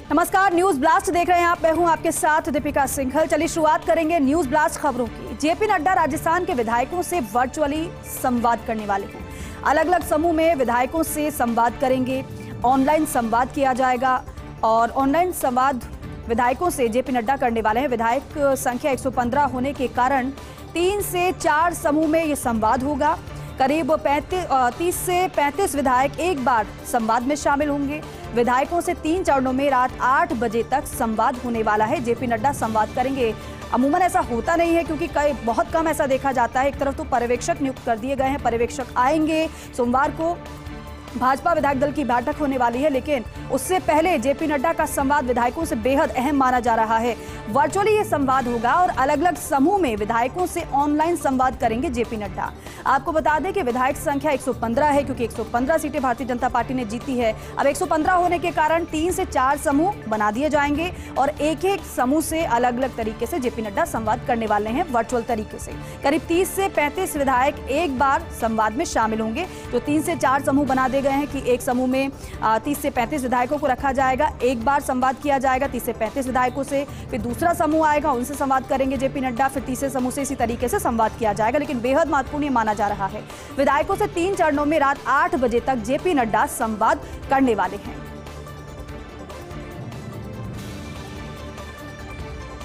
नमस्कार, news blast देख रहे हैं आप। मैं हूं आपके साथ दीपिका सिंघल। चलिए शुरुआत करेंगे न्यूज ब्लास्ट खबरों की। जेपी नड्डा राजस्थान के विधायकों से वर्चुअली संवाद करने वाले हैं। अलग अलग समूह में विधायकों से संवाद करेंगे। ऑनलाइन संवाद किया जाएगा और ऑनलाइन संवाद विधायकों से जेपी नड्डा करने वाले हैं। विधायक संख्या 115 होने के कारण 3 से 4 समूह में ये संवाद होगा। करीब 30 से 35 विधायक एक बार संवाद में शामिल होंगे। विधायकों से 3 चरणों में रात 8 बजे तक संवाद होने वाला है। जेपी नड्डा संवाद करेंगे। अमूमन ऐसा होता नहीं है क्योंकि बहुत कम ऐसा देखा जाता है। एक तरफ तो पर्यवेक्षक नियुक्त कर दिए गए हैं, पर्यवेक्षक आएंगे। सोमवार को भाजपा विधायक दल की बैठक होने वाली है, लेकिन उससे पहले जेपी नड्डा का संवाद विधायकों से बेहद अहम माना जा रहा है। वर्चुअली ये संवाद होगा और अलग अलग समूह में विधायकों से ऑनलाइन संवाद करेंगे जेपी नड्डा। आपको बता दें कि विधायक संख्या 115 है क्योंकि 115 सीटें भारतीय जनता पार्टी ने जीती है। अब 115 होने के कारण 3 से 4 समूह बना दिए जाएंगे और एक एक समूह से अलग अलग तरीके से जेपी नड्डा संवाद करने वाले हैं वर्चुअल तरीके से। करीब 30 से 35 विधायक एक बार संवाद में शामिल होंगे। तो 3 से 4 समूह बना गए हैं कि एक समूह में 30 से 35 विधायकों को रखा जाएगा। एक बार संवाद किया जाएगा 30 से 35 विधायकों से। फिर दूसरा समूह आएगा, उनसे संवाद करेंगे जेपी नड्डा। फिर तीसरे समूह से इसी तरीके से संवाद किया जाएगा। लेकिन बेहद महत्वपूर्ण माना जा रहा है, विधायकों से 3 चरणों में रात 8 बजे तक जेपी नड्डा संवाद करने वाले हैं।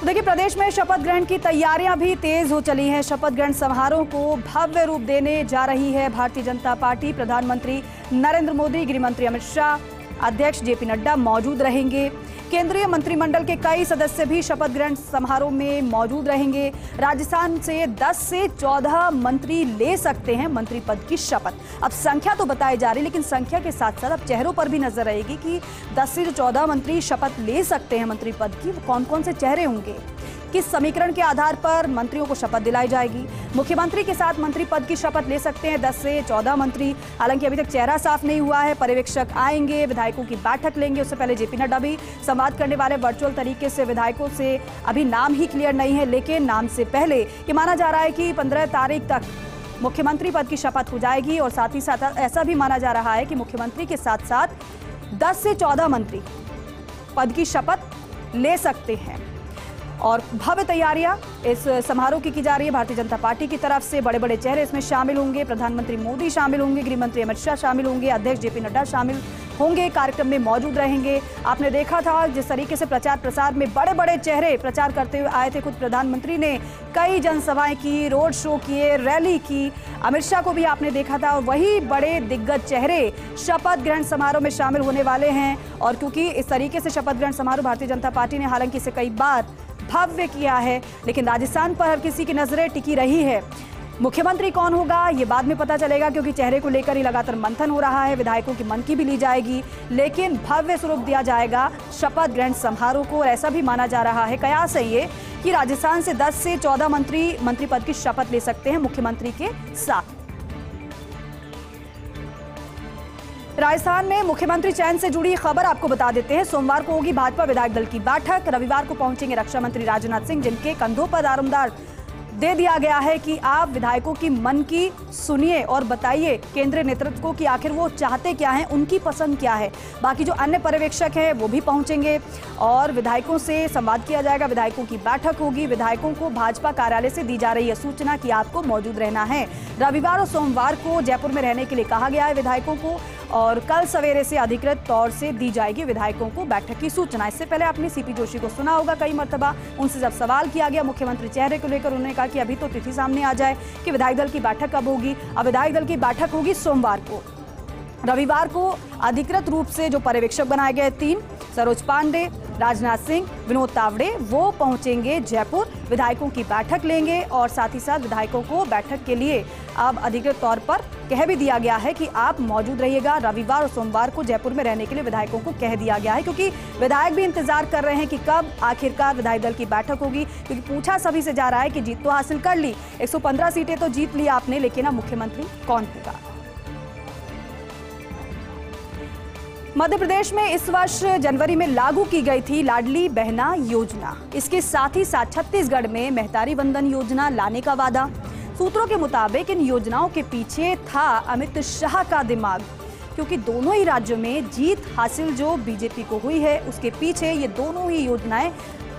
तो देखिए, प्रदेश में शपथ ग्रहण की तैयारियां भी तेज हो चली हैं। शपथ ग्रहण समारोह को भव्य रूप देने जा रही है भारतीय जनता पार्टी। प्रधानमंत्री नरेंद्र मोदी, गृह मंत्री अमित शाह, अध्यक्ष जेपी नड्डा मौजूद रहेंगे। केंद्रीय मंत्रिमंडल के कई सदस्य भी शपथ ग्रहण समारोह में मौजूद रहेंगे। राजस्थान से 10 से 14 मंत्री ले सकते हैं मंत्री पद की शपथ। अब संख्या तो बताई जा रही, लेकिन संख्या के साथ साथ अब चेहरों पर भी नजर रहेगी कि 10 से 14 मंत्री शपथ ले सकते हैं मंत्री पद की। कौन कौन से चेहरे होंगे, किस समीकरण के आधार पर मंत्रियों को शपथ दिलाई जाएगी। मुख्यमंत्री के साथ मंत्री पद की शपथ ले सकते हैं 10 से 14 मंत्री। हालांकि अभी तक चेहरा साफ नहीं हुआ है। पर्यवेक्षक आएंगे, विधायकों की बैठक लेंगे। उससे पहले जेपी नड्डा भी संवाद करने वाले वर्चुअल तरीके से विधायकों से। अभी नाम ही क्लियर नहीं है, लेकिन नाम से पहले ये माना जा रहा है कि 15 तारीख तक मुख्यमंत्री पद की शपथ हो जाएगी। और साथ ही साथ ऐसा भी माना जा रहा है कि मुख्यमंत्री के साथ साथ 10 से 14 मंत्री पद की शपथ ले सकते हैं। और भव्य तैयारियां इस समारोह की जा रही है भारतीय जनता पार्टी की तरफ से। बड़े बड़े चेहरे इसमें शामिल होंगे। प्रधानमंत्री मोदी शामिल होंगे, गृह मंत्री अमित शाह शामिल होंगे, अध्यक्ष जेपी नड्डा शामिल होंगे, कार्यक्रम में मौजूद रहेंगे। आपने देखा था जिस तरीके से प्रचार प्रसार में बड़े बड़े चेहरे प्रचार करते हुए आए थे। खुद प्रधानमंत्री ने कई जनसभाएं की, रोड शो किए, रैली की। अमित शाह को भी आपने देखा था। और वही बड़े दिग्गज चेहरे शपथ ग्रहण समारोह में शामिल होने वाले हैं। और क्योंकि इस तरीके से शपथ ग्रहण समारोह भारतीय जनता पार्टी ने हालांकि इसे कई बार भव्य किया है, लेकिन राजस्थान पर हर किसी की नजरें टिकी रही है। मुख्यमंत्री कौन होगा ये बाद में पता चलेगा, क्योंकि चेहरे को लेकर ही लगातार मंथन हो रहा है। विधायकों की मन की भी ली जाएगी, लेकिन भव्य स्वरूप दिया जाएगा शपथ ग्रहण समारोह को। और ऐसा भी माना जा रहा है, कयास है ये, कि राजस्थान से 10 से 14 मंत्री पद की शपथ ले सकते हैं मुख्यमंत्री के साथ। राजस्थान में मुख्यमंत्री चयन से जुड़ी खबर आपको बता देते हैं। सोमवार को होगी भाजपा विधायक दल की बैठक। रविवार को पहुंचेंगे रक्षा मंत्री राजनाथ सिंह, जिनके कंधों पर दारोमदार दे दिया गया है कि आप विधायकों की मन की सुनिए और बताइए केंद्रीय नेतृत्व को कि आखिर वो चाहते क्या हैं, उनकी पसंद क्या है। बाकी जो अन्य पर्यवेक्षक हैं वो भी पहुंचेंगे और विधायकों से संवाद किया जाएगा। विधायकों की बैठक होगी। विधायकों को भाजपा कार्यालय से दी जा रही है सूचना कि आपको मौजूद रहना है। रविवार और सोमवार को जयपुर में रहने के लिए कहा गया है विधायकों को। और कल सवेरे से अधिकृत तौर से दी जाएगी विधायकों को बैठक की सूचना। इससे पहले आपने सीपी जोशी को सुना होगा कई मर्तबा। उनसे जब सवाल किया गया मुख्यमंत्री चेहरे को लेकर, उन्होंने कहा कि अभी तो तिथि सामने आ जाए कि विधायक दल की बैठक कब होगी। अब विधायक दल की बैठक होगी सोमवार को। रविवार को अधिकृत रूप से जो पर्यवेक्षक बनाए गए 3, सरोज पांडे, राजनाथ सिंह, विनोद तावड़े, वो पहुंचेंगे जयपुर, विधायकों की बैठक लेंगे। और साथ ही साथ विधायकों को बैठक के लिए अब अधिकृत तौर पर कह भी दिया गया है कि आप मौजूद रहिएगा। रविवार और सोमवार को जयपुर में रहने के लिए विधायकों को कह दिया गया है, क्योंकि विधायक भी इंतजार कर रहे हैं कि कब आखिरकार विधायक दल की बैठक होगी। क्योंकि पूछा सभी से जा रहा है कि जीत तो हासिल कर ली, 115 सीटें तो जीत ली आपने, लेकिन अब मुख्यमंत्री कौन होगा। मध्य प्रदेश में इस वर्ष जनवरी में लागू की गई थी लाडली बहना योजना। इसके साथ ही साथ छत्तीसगढ़ में महतारी वंदन योजना लाने का वादा। सूत्रों के मुताबिक इन योजनाओं के पीछे था अमित शाह का दिमाग। क्योंकि दोनों ही राज्यों में जीत हासिल जो बीजेपी को हुई है उसके पीछे ये दोनों ही योजनाएं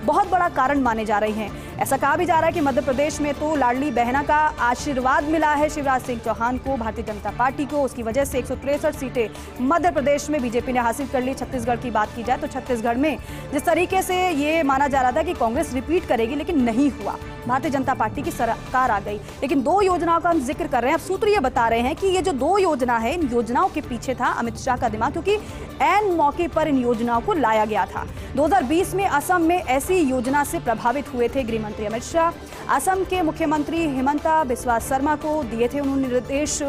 बहुत बड़ा कारण माने जा रही हैं। ऐसा कहा भी जा रहा है कि मध्य प्रदेश में तो लाडली बहना का आशीर्वाद मिला है शिवराज सिंह चौहान को, भारतीय जनता पार्टी को। उसकी वजह से 163 सीटें मध्य प्रदेश में बीजेपी ने हासिल कर ली। छत्तीसगढ़ की बात की जाए तो छत्तीसगढ़ में जिस तरीके से ये माना जा रहा था कि कांग्रेस रिपीट करेगी, लेकिन नहीं हुआ, भारतीय जनता पार्टी की सरकार आ गई। लेकिन दो योजनाओं का हम जिक्र कर रहे हैं। अब सूत्र ये बता रहे हैं कि ये जो दो योजना है, इन योजनाओं के पीछे था अमित शाह का दिमाग, क्योंकि ऐन मौके पर इन योजनाओं को लाया गया था। 2020 में असम में ऐसी योजना से प्रभावित हुए थे गृह मंत्री अमित शाह। असम के मुख्यमंत्री हिमंता बिस्वा शर्मा को दिए थे उन्होंने निर्देश,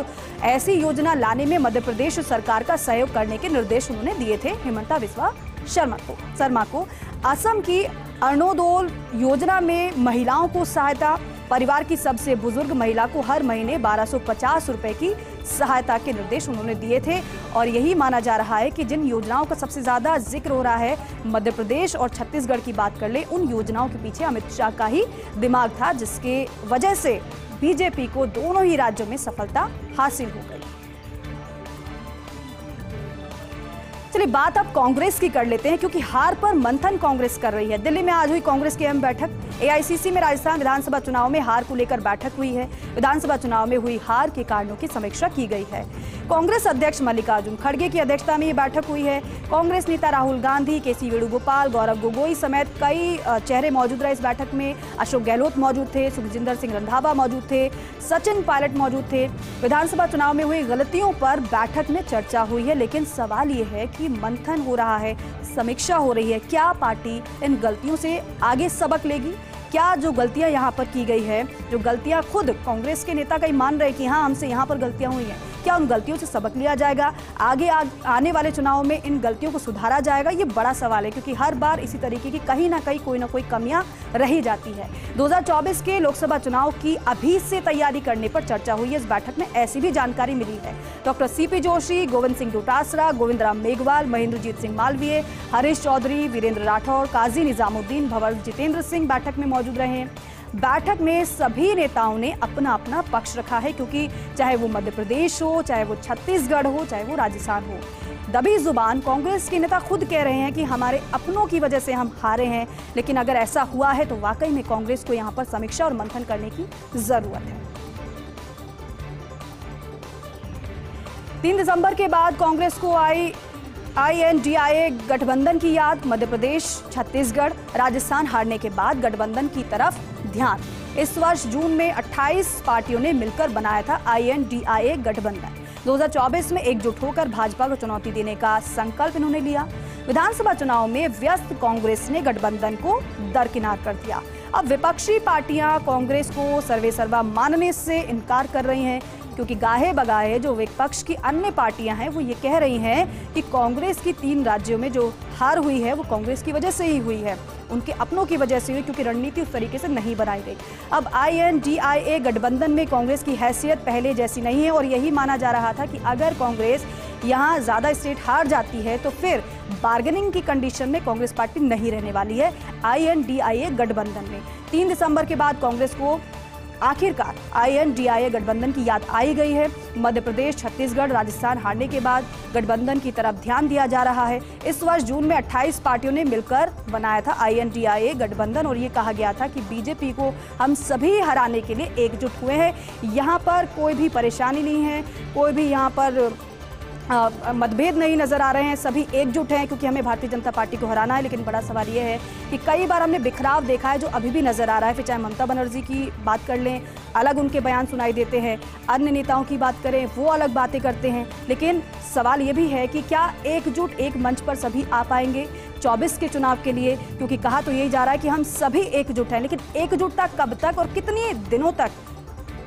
ऐसी योजना लाने में मध्य प्रदेश सरकार का सहयोग करने के निर्देश उन्होंने दिए थे हिमंता बिस्वा शर्मा को। असम की अरुणोदय योजना में महिलाओं को सहायता, परिवार की सबसे बुजुर्ग महिला को हर महीने 1250 रुपए की सहायता के निर्देश उन्होंने दिए थे। और यही माना जा रहा है कि जिन योजनाओं का सबसे ज्यादा जिक्र हो रहा है, मध्य प्रदेश और छत्तीसगढ़ की बात कर ले, उन योजनाओं के पीछे अमित शाह का ही दिमाग था, जिसके वजह से बीजेपी को दोनों ही राज्यों में सफलता हासिल हो गई। चलिए बात अब कांग्रेस की कर लेते हैं, क्योंकि हार पर मंथन कांग्रेस कर रही है। दिल्ली में आज हुई कांग्रेस की अहम बैठक। एआईसीसी में राजस्थान विधानसभा चुनाव में हार को लेकर बैठक हुई है। विधानसभा चुनाव में हुई हार के कारणों की समीक्षा की गई है। कांग्रेस अध्यक्ष मल्लिकार्जुन खड़गे की अध्यक्षता में ये बैठक हुई है। कांग्रेस नेता राहुल गांधी, केसी वेणुगोपाल, गौरव गोगोई समेत कई चेहरे मौजूद रहे इस बैठक में। अशोक गहलोत मौजूद थे, सुखजिंदर सिंह रंधावा मौजूद थे, सचिन पायलट मौजूद थे। विधानसभा चुनाव में हुई गलतियों पर बैठक में चर्चा हुई है, लेकिन सवाल ये है कि मंथन हो रहा है, समीक्षा हो रही है, क्या पार्टी इन गलतियों से आगे सबक लेगी? क्या जो गलतियां यहां पर की गई है, जो गलतियां खुद कांग्रेस के नेता कई मान रहे कि हाँ हमसे यहां पर गलतियां हुई हैं, क्या उन गलतियों से सबक लिया जाएगा? आगे आने वाले चुनाव में इन गलतियों को सुधारा जाएगा? ये बड़ा सवाल है, क्योंकि हर बार इसी तरीके की कहीं ना कहीं कोई ना कोई कमियां रही जाती है। 2024 के लोकसभा चुनाव की अभी से तैयारी करने पर चर्चा हुई है। इस बैठक में ऐसी भी जानकारी मिली है। डॉक्टर सीपी जोशी, गोविंद सिंह डोटासरा, गोविंद राम मेघवाल, महेंद्रजीत सिंह मालवीय, हरीश चौधरी, वीरेंद्र राठौर, काजी निजामुद्दीन, भंवर जितेंद्र सिंह बैठक में मौजूद रहे हैं। बैठक में सभी नेताओं ने अपना अपना पक्ष रखा है, क्योंकि चाहे वो मध्य प्रदेश हो, चाहे वो छत्तीसगढ़ हो, चाहे वो राजस्थान हो, दबी जुबान कांग्रेस के नेता खुद कह रहे हैं कि हमारे अपनों की वजह से हम हारे हैं। लेकिन अगर ऐसा हुआ है तो वाकई में कांग्रेस को यहां पर समीक्षा और मंथन करने की जरूरत है। 3 दिसंबर के बाद कांग्रेस को INDIA गठबंधन की याद। मध्य प्रदेश, छत्तीसगढ़, राजस्थान हारने के बाद गठबंधन की तरफ ध्यान। इस वर्ष जून में 28 पार्टियों ने मिलकर बनाया था INDIA गठबंधन। 2024 में एकजुट होकर भाजपा को चुनौती देने का संकल्प इन्होंने लिया। विधानसभा चुनाव में व्यस्त कांग्रेस ने गठबंधन को दरकिनार कर दिया। अब विपक्षी पार्टियां कांग्रेस को सर्वेसर्वा मानने से इनकार कर रही हैं, क्योंकि गाहे बगाहे जो विपक्ष की अन्य पार्टियां हैं वो ये कह रही हैं कि कांग्रेस की 3 राज्यों में जो हार हुई है वो कांग्रेस की वजह से ही हुई है, उनके अपनों की वजह से हुई, क्योंकि रणनीति उस तरीके से नहीं बनाई गई। अब INDIA गठबंधन में कांग्रेस की हैसियत पहले जैसी नहीं है, और यही माना जा रहा था कि अगर कांग्रेस यहाँ ज़्यादा स्टेट हार जाती है तो फिर बार्गेनिंग की कंडीशन में कांग्रेस पार्टी नहीं रहने वाली है INDIA गठबंधन में। 3 दिसंबर के बाद कांग्रेस को आखिरकार INDIA गठबंधन की याद आई गई है। मध्य प्रदेश, छत्तीसगढ़, राजस्थान हारने के बाद गठबंधन की तरफ ध्यान दिया जा रहा है। इस वर्ष जून में 28 पार्टियों ने मिलकर बनाया था INDIA गठबंधन, और ये कहा गया था कि बीजेपी को हम सभी हराने के लिए एकजुट हुए हैं। यहाँ पर कोई भी परेशानी नहीं है, कोई भी यहाँ पर मतभेद नहीं नजर आ रहे हैं, सभी एकजुट हैं, क्योंकि हमें भारतीय जनता पार्टी को हराना है। लेकिन बड़ा सवाल ये है कि कई बार हमने बिखराव देखा है जो अभी भी नजर आ रहा है। फिर चाहे ममता बनर्जी की बात कर लें, अलग उनके बयान सुनाई देते हैं, अन्य नेताओं की बात करें वो अलग बातें करते हैं। लेकिन सवाल ये भी है कि क्या एकजुट एक मंच पर सभी आ पाएंगे 24 के चुनाव के लिए? क्योंकि कहा तो यही जा रहा है कि हम सभी एकजुट हैं, लेकिन एकजुटता कब तक और कितने दिनों तक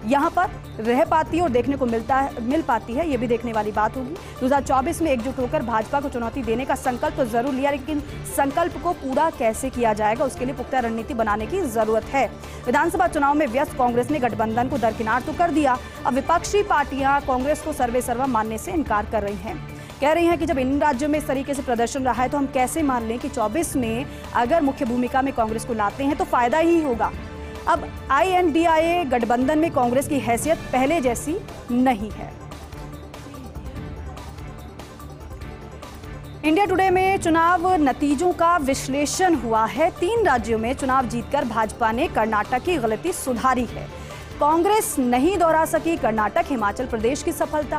यहाँ पर रह पाती है और देखने को मिल पाती है, ये भी देखने वाली बात होगी। 2024 में एकजुट होकर भाजपा को चुनौती देने का संकल्प तो जरूर लिया, लेकिन संकल्प को पूरा कैसे किया जाएगा उसके लिए पुख्ता रणनीति बनाने की जरूरत है। विधानसभा चुनाव में व्यस्त कांग्रेस ने गठबंधन को दरकिनार तो कर दिया। अब विपक्षी पार्टियां कांग्रेस को सर्वेसर्वा मानने से इनकार कर रही हैं, कह रही हैं कि जब इन राज्यों में इस तरीके से प्रदर्शन रहा है तो हम कैसे मान लें कि 24 में अगर मुख्य भूमिका में कांग्रेस को लाते हैं तो फायदा ही होगा। अब INDIA गठबंधन में कांग्रेस की हैसियत पहले जैसी नहीं है। इंडिया टुडे में चुनाव नतीजों का विश्लेषण हुआ है। 3 राज्यों में चुनाव जीतकर भाजपा ने कर्नाटक की गलती सुधारी है। कांग्रेस नहीं दोहरा सकी कर्नाटक हिमाचल प्रदेश की सफलता।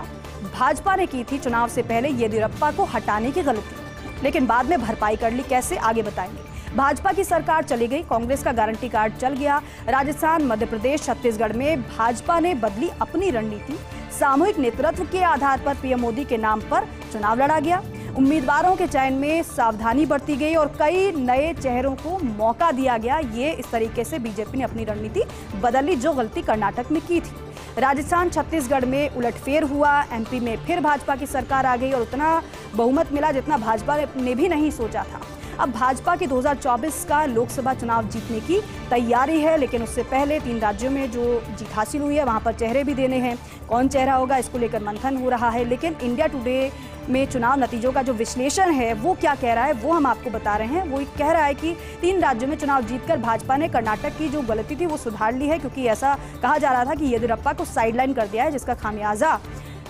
भाजपा ने की थी चुनाव से पहले येदियुरप्पा को हटाने की गलती, लेकिन बाद में भरपाई कर ली। कैसे, आगे बताएंगे। भाजपा की सरकार चली गई, कांग्रेस का गारंटी कार्ड चल गया। राजस्थान, मध्य प्रदेश, छत्तीसगढ़ में भाजपा ने बदली अपनी रणनीति। सामूहिक नेतृत्व के आधार पर पीएम मोदी के नाम पर चुनाव लड़ा गया। उम्मीदवारों के चयन में सावधानी बरती गई और कई नए चेहरों को मौका दिया गया। ये इस तरीके से बीजेपी ने अपनी रणनीति बदल ली, जो गलती कर्नाटक में की थी। राजस्थान, छत्तीसगढ़ में उलटफेर हुआ। एमपी में फिर भाजपा की सरकार आ गई और उतना बहुमत मिला जितना भाजपा ने भी नहीं सोचा था। अब भाजपा की 2024 का लोकसभा चुनाव जीतने की तैयारी है, लेकिन उससे पहले 3 राज्यों में जो जीत हासिल हुई है वहां पर चेहरे भी देने हैं। कौन चेहरा होगा, इसको लेकर मंथन हो रहा है। लेकिन इंडिया टुडे में चुनाव नतीजों का जो विश्लेषण है वो क्या कह रहा है, वो हम आपको बता रहे हैं। वो कह रहा है कि 3 राज्यों में चुनाव जीतकर भाजपा ने कर्नाटक की जो गलती थी वो सुधार ली है, क्योंकि ऐसा कहा जा रहा था कि येदियुरप्पा को साइडलाइन कर दिया है, जिसका खामियाजा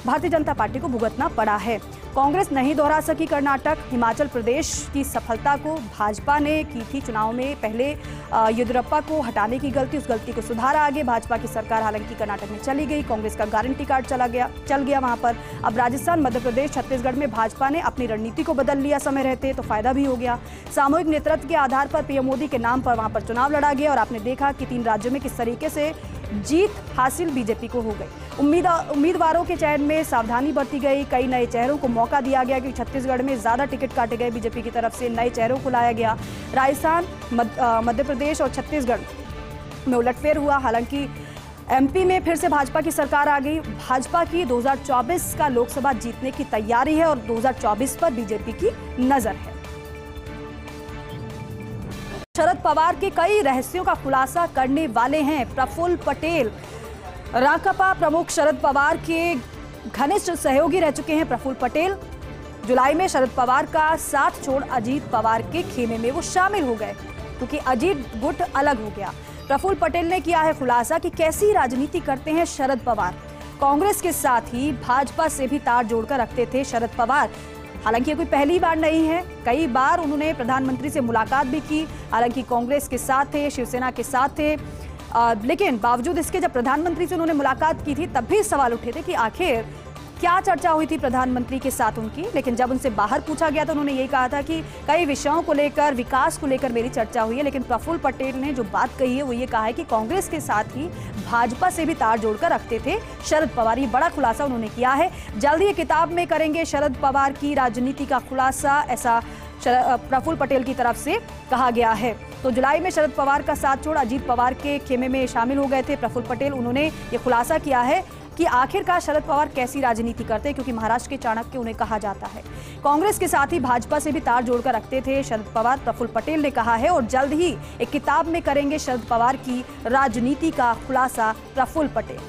भारतीय जनता पार्टी को भुगतना पड़ा है। कांग्रेस नहीं दोहरा सकी कर्नाटक हिमाचल प्रदेश की सफलता को। भाजपा ने की थी चुनाव में पहले येदियुरप्पा को हटाने की गलती, उस गलती को सुधारा आगे। भाजपा की सरकार हालांकि कर्नाटक में चली गई, कांग्रेस का गारंटी कार्ड चल गया वहां पर। अब राजस्थान, मध्य प्रदेश, छत्तीसगढ़ में भाजपा ने अपनी रणनीति को बदल लिया समय रहते, तो फायदा भी हो गया। सामूहिक नेतृत्व के आधार पर पीएम मोदी के नाम पर वहां पर चुनाव लड़ा गया और आपने देखा कि 3 राज्यों में किस तरीके से जीत हासिल बीजेपी को हो गई। उम्मीदवारों के चयन में सावधानी बरती गई, कई नए चेहरों को मौका दिया गया कि छत्तीसगढ़ में ज्यादा टिकट काटे गए बीजेपी की तरफ से, नए चेहरों को लाया गया। राजस्थान, मध्य प्रदेश और छत्तीसगढ़ में उलटफेर हुआ। हालांकि एमपी में फिर से भाजपा की सरकार आ गई। भाजपा की 2024 का लोकसभा जीतने की तैयारी है और 2024 पर बीजेपी की नजर है। शरद पवार के कई रहस्यों का खुलासा करने वाले हैं प्रफुल्ल पटेल। राकांपा प्रमुख शरद पवार के घनिष्ठ सहयोगी रह चुके हैं प्रफुल्ल पटेल। जुलाई में शरद पवार का साथ छोड़ अजीत पवार के खेमे में वो शामिल हो गए, क्योंकि अजीत गुट अलग हो गया। प्रफुल्ल पटेल ने किया है खुलासा कि कैसी राजनीति करते हैं शरद पवार। कांग्रेस के साथ ही भाजपा से भी तार जोड़कर रखते थे शरद पवार। हालांकि ये कोई पहली बार नहीं है, कई बार उन्होंने प्रधानमंत्री से मुलाकात भी की। हालांकि कांग्रेस के साथ थे, शिवसेना के साथ थे, लेकिन बावजूद इसके जब प्रधानमंत्री से उन्होंने मुलाकात की थी तब भी सवाल उठे थे कि आखिर क्या चर्चा हुई थी प्रधानमंत्री के साथ उनकी। लेकिन जब उनसे बाहर पूछा गया तो उन्होंने यही कहा था कि कई विषयों को लेकर, विकास को लेकर मेरी चर्चा हुई है। लेकिन प्रफुल्ल पटेल ने जो बात कही है वो ये कहा है कि कांग्रेस के साथ ही भाजपा से भी तार जोड़कर रखते थे शरद पवार। ये बड़ा खुलासा उन्होंने किया है। जल्द ही किताब में करेंगे शरद पवार की राजनीति का खुलासा, ऐसा प्रफुल्ल पटेल की तरफ से कहा गया है। तो जुलाई में शरद पवार का साथ छोड़ अजीत पवार के खेमे में शामिल हो गए थे प्रफुल्ल पटेल। उन्होंने ये खुलासा किया है कि आखिरकार शरद पवार कैसी राजनीति करते हैं, क्योंकि महाराष्ट्र के चाणक्य उन्हें कहा जाता है। कांग्रेस के साथ ही भाजपा से भी तार जोड़कर रखते थे शरद पवार, प्रफुल्ल पटेल ने कहा है। और जल्द ही एक किताब में करेंगे शरद पवार की राजनीति का खुलासा प्रफुल्ल पटेल।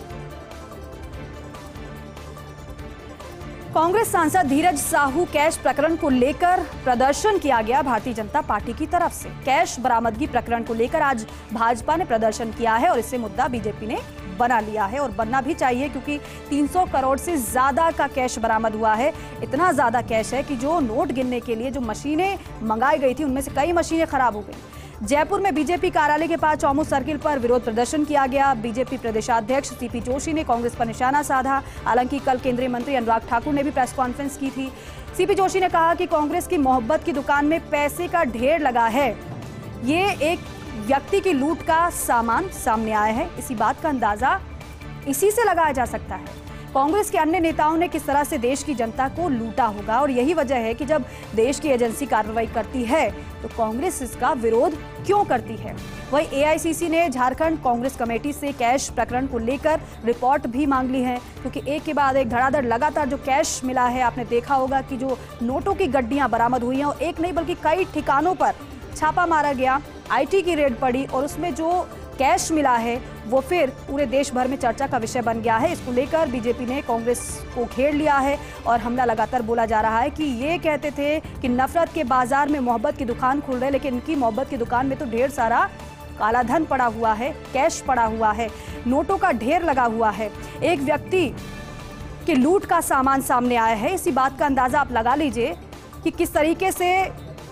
कांग्रेस सांसद धीरज साहू कैश प्रकरण को लेकर प्रदर्शन किया गया भारतीय जनता पार्टी की तरफ से। कैश बरामदगी प्रकरण को लेकर आज भाजपा ने प्रदर्शन किया है और इससे मुद्दा बीजेपी ने बना लिया है और बनना भी चाहिए, क्योंकि 300 करोड़ से ज्यादा का कैश बरामद हुआ है। इतना ज्यादा कैश है कि जो नोट गिनने के लिए जो मशीनें मंगाई गई थी उनमें से कई मशीनें खराब हो गई। जयपुर में बीजेपी कार्यालय के पास चौमू सर्किल पर विरोध प्रदर्शन किया गया। बीजेपी प्रदेशाध्यक्ष सीपी जोशी ने कांग्रेस पर निशाना साधा। हालांकि कल केंद्रीय मंत्री अनुराग ठाकुर ने भी प्रेस कॉन्फ्रेंस की थी। सीपी जोशी ने कहा कि कांग्रेस की मोहब्बत की दुकान में पैसे का ढेर लगा है। ये एक व्यक्ति की लूट का सामान सामने आया है। इसी बात का अंदाजा इसी से लगाया जा सकता है। कांग्रेस के अन्य नेताओं ने किस तरह से देश की जनता को लूटा होगा और यही वजह है कि जब देश की एजेंसी कार्रवाई करती है तो कांग्रेस इसका विरोध क्यों करती है। वहीं एआईसीसी ने झारखंड कांग्रेस कमेटी से कैश प्रकरण को लेकर रिपोर्ट भी मांग ली है, क्योंकि एक के बाद एक धड़ाधड़ लगातार जो कैश मिला है, आपने देखा होगा कि जो नोटों की गड्डियां बरामद हुई हैं और एक नहीं बल्कि कई ठिकानों पर छापा मारा गया, आईटी की रेड पड़ी और उसमें जो कैश मिला है वो फिर पूरे देश भर में चर्चा का विषय बन गया है। इसको लेकर बीजेपी ने कांग्रेस को घेर लिया है और हमला लगातार बोला जा रहा है कि ये कहते थे कि नफरत के बाजार में मोहब्बत की दुकान खुल रही है, लेकिन इनकी मोहब्बत की दुकान में तो ढेर सारा काला धन पड़ा हुआ है, कैश पड़ा हुआ है, नोटों का ढेर लगा हुआ है। एक व्यक्ति के लूट का सामान सामने आया है। इसी बात का अंदाजा आप लगा लीजिए कि किस तरीके से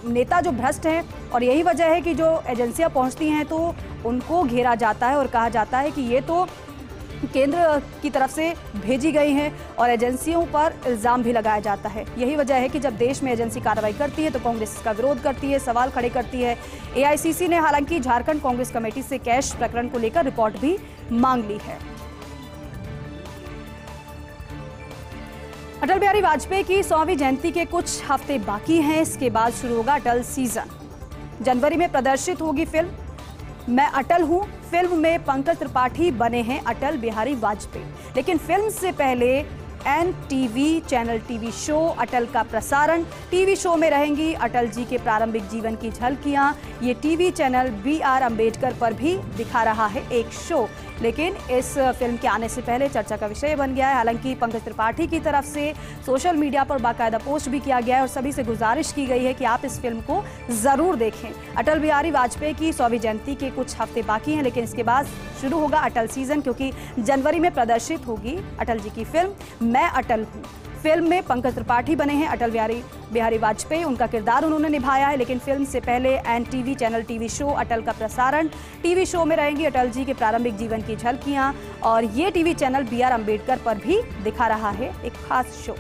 नेता जो भ्रष्ट हैं, और यही वजह है कि जो एजेंसियां पहुंचती हैं तो उनको घेरा जाता है और कहा जाता है कि ये तो केंद्र की तरफ से भेजी गई हैं और एजेंसियों पर इल्ज़ाम भी लगाया जाता है। यही वजह है कि जब देश में एजेंसी कार्रवाई करती है तो कांग्रेस इसका विरोध करती है, सवाल खड़े करती है। एआईसीसी ने हालांकि झारखंड कांग्रेस कमेटी से कैश प्रकरण को लेकर रिपोर्ट भी मांग ली है। अटल बिहारी वाजपेयी की 100वीं जयंती के कुछ हफ्ते बाकी हैं। इसके बाद शुरू होगा अटल सीजन। जनवरी में प्रदर्शित होगी फिल्म मैं अटल हूं। फिल्म में पंकज त्रिपाठी बने हैं अटल बिहारी वाजपेयी, लेकिन फिल्म से पहले एनटीवी चैनल टीवी शो अटल का प्रसारण। टीवी शो में रहेंगी अटल जी के प्रारंभिक जीवन की झलकियां। ये टीवी चैनल BR अम्बेडकर पर भी दिखा रहा है एक शो, लेकिन इस फिल्म के आने से पहले चर्चा का विषय बन गया है। हालांकि पंकज त्रिपाठी की तरफ से सोशल मीडिया पर बाकायदा पोस्ट भी किया गया है और सभी से गुजारिश की गई है कि आप इस फिल्म को जरूर देखें। अटल बिहारी वाजपेयी की 100वीं जयंती के कुछ हफ्ते बाकी हैं, लेकिन इसके बाद शुरू होगा अटल सीजन, क्योंकि जनवरी में प्रदर्शित होगी अटल जी की फिल्म मैं अटल हूँ। फिल्म में पंकज त्रिपाठी बने हैं अटल बिहारी वाजपेयी, उनका किरदार उन्होंने निभाया है। लेकिन फिल्म से पहले एनटीवी चैनल टीवी शो अटल का प्रसारण। टीवी शो में रहेंगी अटल जी के प्रारंभिक जीवन की झलकियां और ये टीवी चैनल BR अम्बेडकर पर भी दिखा रहा है एक खास शो।